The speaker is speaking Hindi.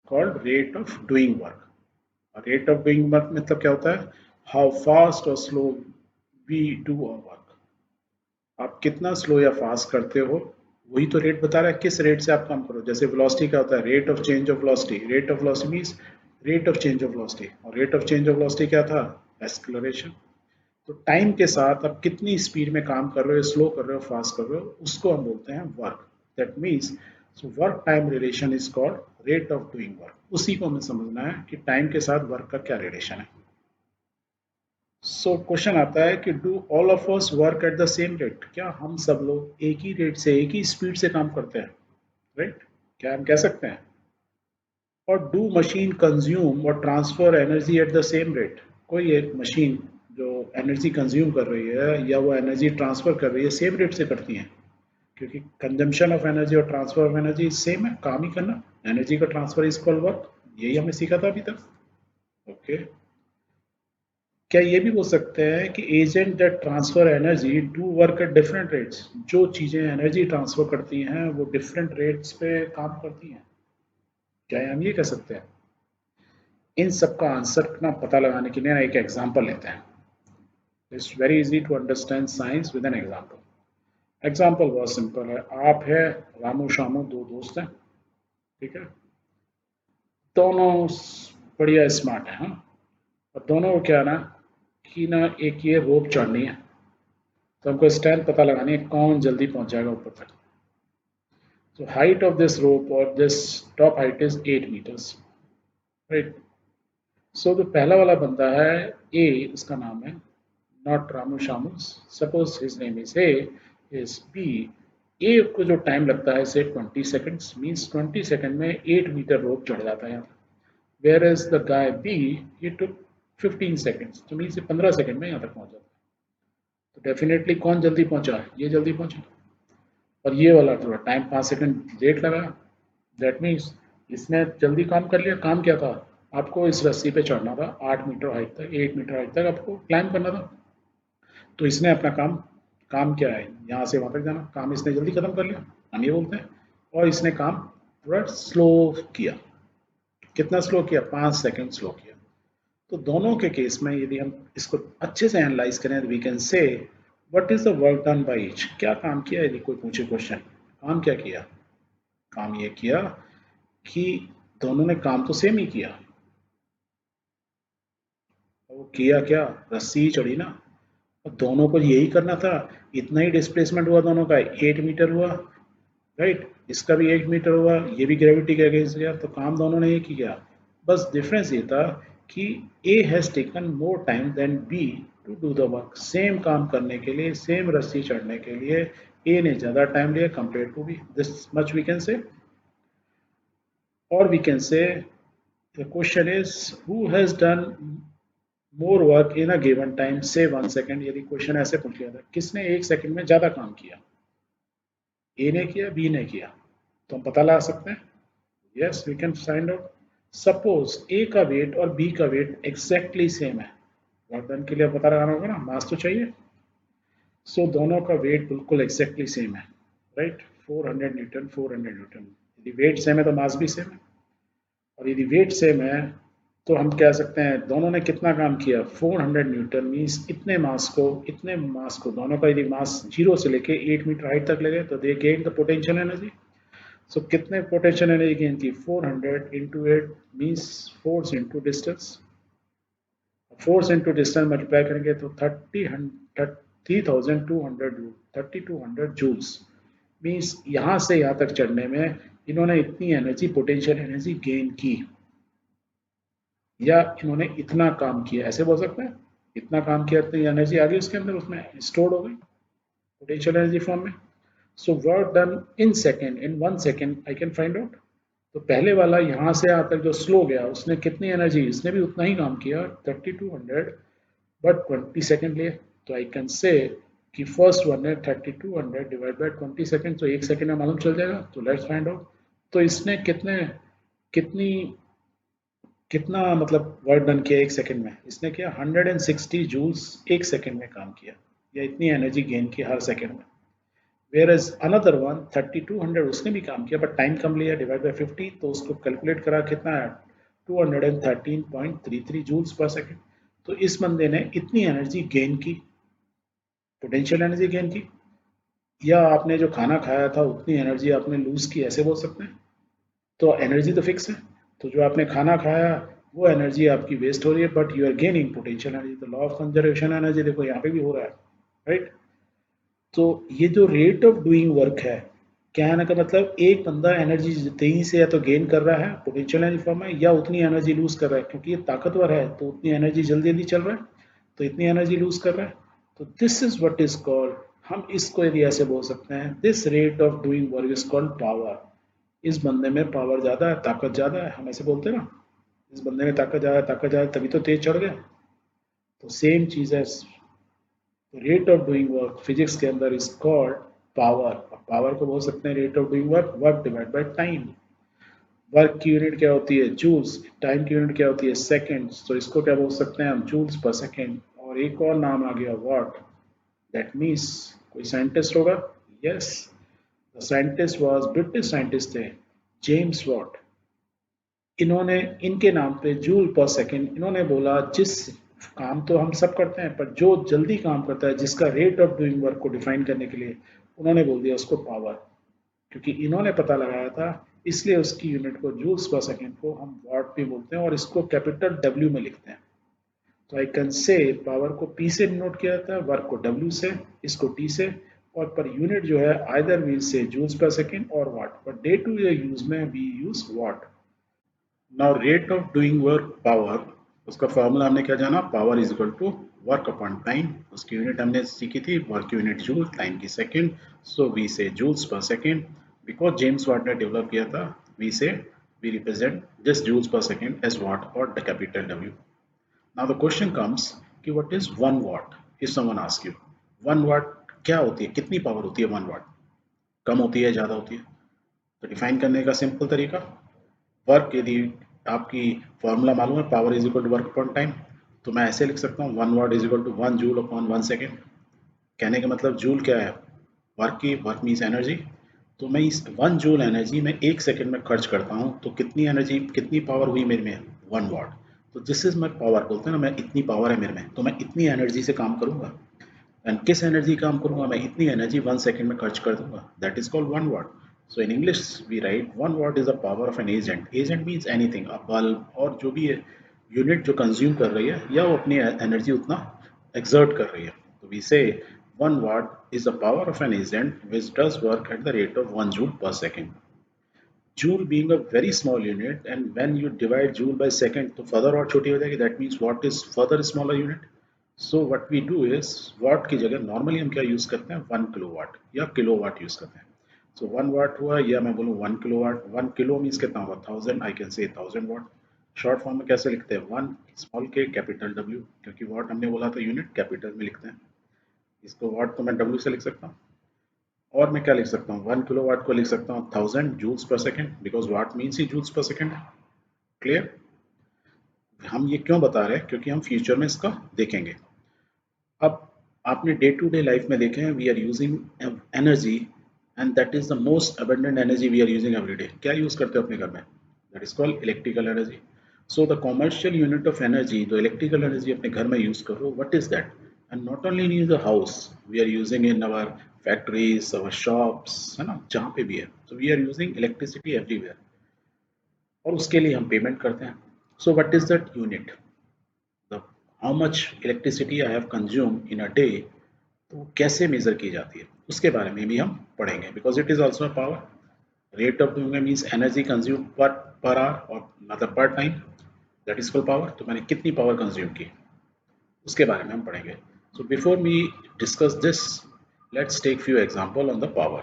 Called rate of doing work. Rate of doing work मतलब क्या होता है, हाउ फास्ट और slow we do a work. आप कितना स्लो या फास्ट करते हो, वही तो रेट बता रहा है, किस रेट से आप काम करो। जैसे वेलोसिटी क्या होता है, rate of change of velocity. Rate of velocity means rate of change of velocity, और rate of change of velocity क्या था, एक्सेलरेशन। तो टाइम के साथ आप कितनी स्पीड में काम कर रहे हो, स्लो कर रहे हो, फास्ट कर रहे हो, उसको हम बोलते हैं work. That means so work time relation is called rate of doing work. उसी को हमें समझना है कि टाइम के साथ वर्क का क्या रिलेशन है। सो क्वेश्चन आता है कि do all of us work at the same rate. क्या हम सब लोग एक ही रेट से, एक ही स्पीड से काम करते हैं, राइट? क्या हम कह सकते हैं? और डू मशीन कंज्यूम और transfer energy at the same rate. कोई एक मशीन जो एनर्जी कंज्यूम कर रही है या वो एनर्जी ट्रांसफर कर रही है, सेम रेट से करती हैं, क्योंकि कंजम्पशन ऑफ एनर्जी और ट्रांसफर ऑफ एनर्जी सेम है, काम ही करना। एनर्जी का ट्रांसफर इज कॉल्ड वर्क। यही हमने सीखा था अभी तक। ओके। क्या ये भी बोल सकते हैं कि agent that transfer energy do work at different rates. जो चीज़ें एनर्जी ट्रांसफर करती हैं वो डिफरेंट रेट्स पे काम करती हैं। क्या हम ये कह सकते हैं? इन सब का आंसर ना पता लगाने के लिए ना एक एग्जांपल लेते हैं। It's very easy to understand science with an example. Example बहुत सिंपल है। आप है, रामू शामू दो दोस्त हैं, ठीक है? दोनों बढ़िया स्मार्ट है, हाँ। और दोनों को क्या ना कि ना एक ये रोप चढ़नी है, तो हमको स्टाइल पता लगानी है कौन जल्दी पहुंच जाएगा ऊपर तक। तो हाइट ऑफ दिस रोप और this top height is 8 metres, right? So जो पहला वाला बंदा है, ए उसका नाम है, not Ramu Shamu, suppose his name is A, is B. A को जो टाइम लगता है से 20 सेकंड्स, मींस 20 सेकंड में 8 मीटर रोप चढ़ जाता है यहाँ तक। Whereas the guy B, he took 15 seconds, तो मींस 15 सेकंड में यहाँ तक पहुंच जाता है। तो डेफिनेटली कौन जल्दी पहुंचा, ये जल्दी पहुंचा। और ये वाला थोड़ा टाइम 5 सेकंड लेट लगा। दैट मीन्स इसने जल्दी काम कर लिया। काम क्या था, आपको इस रस्सी पे चढ़ना था 8 मीटर हाइट तक, 8 मीटर हाइट तक आपको क्लाइंब करना था। तो इसने अपना काम, काम क्या है, यहाँ से वहां तक जाना, काम इसने जल्दी खत्म कर लिया, हम ये बोलते हैं। और इसने काम थोड़ा स्लो किया। कितना स्लो किया, 5 सेकंड स्लो किया। तो दोनों के केस में यदि हम इसको अच्छे से एनालाइज करें तो we can say what is the work done by each. क्या काम किया, यदि कोई पूछे क्वेश्चन, काम क्या किया? काम ये किया कि दोनों ने काम तो सेम ही किया। वो किया क्या, रस्सी ही चढ़ी ना, और दोनों को यही करना था। इतना ही डिस्प्लेसमेंट हुआ दोनों का, 8 मीटर हुआ, राइट? इसका भी 8 मीटर हुआ, ये भी ग्रेविटी के अगेंस्ट गया, तो काम दोनों ने एक ही किया। बस डिफरेंस ये था कि A has taken more time than B to do the work. Same काम करने के लिए, सेम रस्सी चढ़ने के लिए ए ने ज़्यादा टाइम लिया compare to B. This much we can say. और we can say the question is who has done more work in a given time say 1 second. यदि क्वेश्चन ऐसे पूछ लिया था किसने 1 सेकेंड में ज़्यादा काम किया, ए ने किया, बी ने किया, तो हम पता लगा सकते हैं। Yes, we can find out. Suppose A का वेट और बी का वेट एग्जैक्टली सेम है। वर्क डन के लिए पता लगाना होगा ना, मास तो चाहिए। सो दोनों का वेट बिल्कुल एग्जैक्टली सेम है, राइट? 400 Newton, 400 Newton. यदि वेट सेम है तो मास भी सेम है। और यदि वेट सेम है तो हम कह सकते हैं दोनों ने कितना काम किया, 400 न्यूटन मीन्स इतने मास को दोनों का यदि मास 0 से लेके 8 मीटर हाइट तक लगे तो they gain the potential energy. So कितने पोटेंशियल एनर्जी गेन की, 400 into 8 means force into distance. Force into distance multiply करेंगे तो 3200 जूल्स। मीन्स यहाँ से यहाँ तक चढ़ने में इन्होंने इतनी एनर्जी, पोटेंशियल एनर्जी गेन की, या इन्होंने इतना काम किया, ऐसे बोल सकते हैं। इतना काम किया, इतनी एनर्जी आ गई उसके अंदर, उसमें स्टोर्ड हो गई पोटेंशियल एनर्जी फॉर्म में। So work done in second, in 1 second I can find out. तो पहले वाला यहाँ से यहाँ तक जो स्लो गया उसने कितनी एनर्जी, इसने भी उतना ही काम किया 3200, बट 20 सेकेंड लिए। तो आई कैन से कि फर्स्ट वन है 3200 डिवाइड बाई 20 सेकेंड, तो 1 सेकेंड में मालूम चल जाएगा। तो लेट्स फाइंड आउट। तो इसने कितने, कितनी, कितना मतलब वर्क डन किया 1 सेकेंड में, इसने किया 160 जूल्स 1 सेकेंड में काम किया, या इतनी एनर्जी गेन की हर सेकेंड में। वेयर एज अनदर वन 3200 उसने भी काम किया बट टाइम कम लिया, डिवाइड बाई 50, तो उसको कैलकुलेट करा कितना है 213.33 जूल्स पर सेकेंड। तो इस बंदे ने इतनी एनर्जी गेन की, पोटेंशियल एनर्जी गेन की, या आपने जो खाना खाया था उतनी एनर्जी आपने लूज की, ऐसे बोल सकते हैं। तो एनर्जी तो फिक्स है, तो जो आपने खाना खाया वो एनर्जी आपकी वेस्ट हो रही है, but you are gaining potential energy. तो लॉ ऑफ कंजर्वेशन एनर्जी देखो यहाँ पे भी हो रहा है, राइट। तो ये जो रेट ऑफ डूइंग वर्क है, कहने का मतलब एक बंदा एनर्जी तेजी से या तो गेन कर रहा है पोटेंशियल एनर्जी फॉर्म में, या उतनी एनर्जी लूज कर रहा है, क्योंकि ये ताकतवर है तो उतनी एनर्जी जल्दी जल्दी चल रहा है, तो इतनी एनर्जी लूज कर रहा है। तो this is what is called, हम इसको यदि ऐसे बोल सकते हैं, this rate of doing work is called power. इस बंदे में पावर ज्यादा है, ताकत ज्यादा है, हम ऐसे बोलते हैं ना, इस बंदे में ताकत ज्यादा है, ताकत ज्यादा है, तभी तो तेज चढ़ गया। तो सेम चीज है, rate of doing work physics के अंदर इज कॉल्ड पावर। पावर को बोल सकते हैं rate of doing work, work divide by time. Work की यूनिट क्या होती है जूल्स, टाइम की यूनिट क्या होती है सेकेंड्स, तो इसको क्या बोल सकते हैं हम जूल्स पर सेकेंड। और एक और नाम आ गया वॉट, दैट मीन्स कोई साइंटिस्ट होगा, yes, the scientist was, British scientist थे जेम्स वॉट। इन्होंने, इनके नाम पे जूल पर सेकेंड, इन्होंने बोला जिस काम तो हम सब करते हैं पर जो जल्दी काम करता है, जिसका रेट ऑफ डूइंग वर्क को डिफाइन करने के लिए उन्होंने बोल दिया उसको पावर, क्योंकि इन्होंने पता लगाया था, इसलिए उसकी यूनिट को जूल्स पर सेकेंड को हम वॉट भी बोलते हैं और इसको कैपिटल डब्ल्यू में लिखते हैं। तो आई कैन से पावर को पी से नोट किया जाता है, वर्क को डब्ल्यू से, इसको टी से, और पर यूनिट जो है either we say joules per second और वाट, पर डे टू डे यूज में we use watt. Now rate of doing work power, उसका फॉर्मूला हमने क्या जाना, power is equal to work upon time. उसकी यूनिट हमने सीखी थी, वर्क यूनिट जूल, टाइम की second, so we say joules per second. Because James Watt ने डेवलप किया था, we say we represent this joules per second as watt और the capital W. Now the question comes कि what is 1 watt, if someone ask you 1 watt क्या होती है, कितनी पावर होती है 1 वाट, कम होती है ज़्यादा होती है। तो डिफाइन करने का सिंपल तरीका, वर्क यदि आपकी फॉर्मूला मालूम है power is equal to work upon time, तो मैं ऐसे लिख सकता हूँ 1 watt is equal to 1 joule upon 1 second. कहने का मतलब जूल क्या है, वर्क की, वर्क मीन्स एनर्जी। तो मैं इस 1 जूल एनर्जी में 1 सेकेंड में खर्च करता हूँ, तो कितनी एनर्जी, कितनी पावर हुई मेरे में, 1 वाट। तो दिस इज माई पावर, बोलते हैं ना मैं इतनी पावर है मेरे में, तो मैं इतनी एनर्जी से काम करूंगा। एंड किस एनर्जी काम करूंगा मैं, इतनी एनर्जी 1 सेकेंड में खर्च कर दूंगा, that is called 1 watt. So in English we write 1 watt is the power of an agent. Agent means anything, a bulb और जो भी है यूनिट जो कंज्यूम कर रही है या वो अपनी एनर्जी उतना एक्सर्ट कर रही है। तो वी से 1 watt is the power of an agent which does work at the rate of 1 joule per second. Joule being a very small unit, and when you divide joule by second तो further watt छोटी हो जाएगी, that means watt is further smaller unit. So what we do is watt की जगह normally हम क्या use करते हैं, 1 kilowatt या kilowatt use करते हैं। So 1 watt हुआ, या मैं बोलूँ 1 kilowatt, 1 kilo means कितना होगा 1000, I can say 1000 watt। Short form में कैसे लिखते हैं, 1 स्मॉल के कैपिटल W, क्योंकि watt हमने बोला था यूनिट कैपिटल में लिखते हैं, इसको watt तो मैं W से लिख सकता हूँ। और मैं क्या लिख सकता हूँ, 1 किलो वाट को लिख सकता हूँ 1000 joules per second, because watt means ही जूल्स पर सेकेंड। क्लियर। हम ये क्यों बता रहे हैं, क्योंकि हम फ्यूचर में इसका देखेंगे। अब आपने डे टू डे लाइफ में देखे हैं, we are using energy, and that is the most abundant energy we are using every day. क्या यूज करते हो अपने घर में, that is called electrical energy. So the commercial unit of energy, जो इलेक्ट्रिकल एनर्जी अपने घर में यूज करो, what is that, and not only in the house, we are using in our factories, our shops, है ना, जहाँ पे भी है, तो we are using electricity everywhere, और उसके लिए हम पेमेंट करते हैं। So what is that unit, the how much electricity I have consume in a day, तो वो कैसे मेजर की जाती है उसके बारे में भी हम पढ़ेंगे, because it is also a power. Rate of doing means energy consume per hour, और मतलब पर time, that is called power. तो मैंने कितनी पावर कंज्यूम की उसके बारे में हम पढ़ेंगे। So before we discuss this, let's take few example on the power.